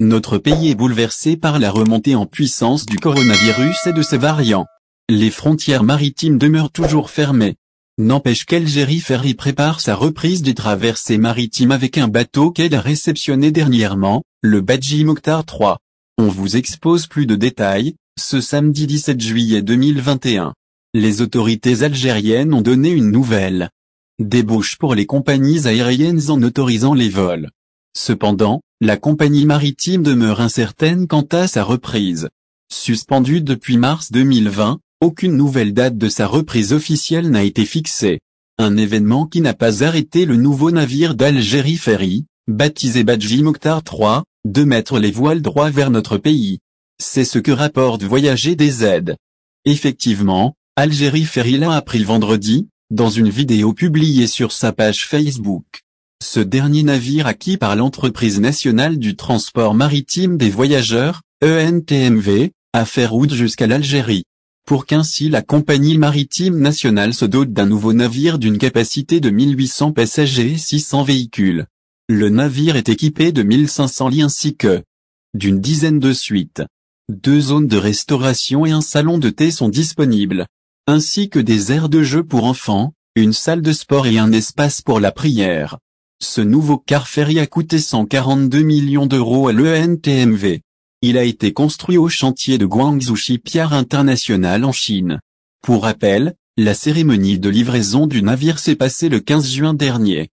Notre pays est bouleversé par la remontée en puissance du coronavirus et de ses variants. Les frontières maritimes demeurent toujours fermées. N'empêche qu'Algérie Ferry prépare sa reprise des traversées maritimes avec un bateau qu'elle a réceptionné dernièrement, le Badji Mokhtar 3. On vous expose plus de détails, ce samedi 17 juillet 2021. Les autorités algériennes ont donné une nouvelle débauche pour les compagnies aériennes en autorisant les vols. Cependant, la compagnie maritime demeure incertaine quant à sa reprise. Suspendue depuis mars 2020, aucune nouvelle date de sa reprise officielle n'a été fixée. Un événement qui n'a pas arrêté le nouveau navire d'Algérie Ferry, baptisé Badji Mokhtar 3, de mettre les voiles droit vers notre pays. C'est ce que rapporte Voyager DZ. Effectivement, Algérie Ferry l'a appris vendredi, dans une vidéo publiée sur sa page Facebook. Ce dernier navire acquis par l'entreprise nationale du transport maritime des voyageurs, ENTMV, a fait route jusqu'à l'Algérie. Pour qu'ainsi la compagnie maritime nationale se dote d'un nouveau navire d'une capacité de 1800 passagers et 600 véhicules. Le navire est équipé de 1500 lits ainsi que d'une dizaine de suites. 2 zones de restauration et un salon de thé sont disponibles, ainsi que des aires de jeu pour enfants, une salle de sport et un espace pour la prière. Ce nouveau car ferry a coûté 142 millions d'euros à l'ENTMV. Il a été construit au chantier de Guangzhou Shipyard International en Chine. Pour rappel, la cérémonie de livraison du navire s'est passée le 15 juin dernier.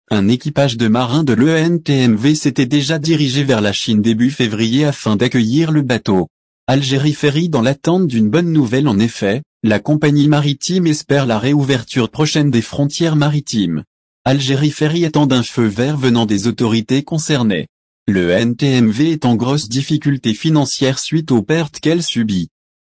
Un équipage de marins de l'ENTMV s'était déjà dirigé vers la Chine début février afin d'accueillir le bateau. Algérie Ferry dans l'attente d'une bonne nouvelle en effet, la compagnie maritime espère la réouverture prochaine des frontières maritimes. Algérie Ferry attend un feu vert venant des autorités concernées. Le NTMV est en grosse difficulté financière suite aux pertes qu'elle subit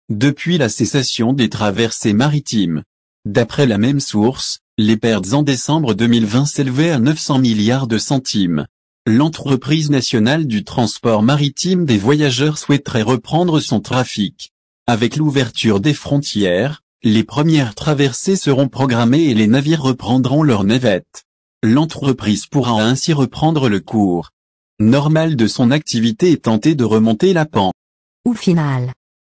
depuis la cessation des traversées maritimes. D'après la même source, les pertes en décembre 2020 s'élevaient à 900 milliards de centimes. L'entreprise nationale du transport maritime des voyageurs souhaiterait reprendre son trafic. Avec l'ouverture des frontières, les premières traversées seront programmées et les navires reprendront leur navette. L'entreprise pourra ainsi reprendre le cours normal de son activité et tenter de remonter la pente. Au final,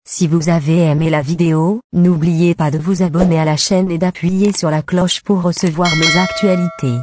si vous avez aimé la vidéo, n'oubliez pas de vous abonner à la chaîne et d'appuyer sur la cloche pour recevoir nos actualités.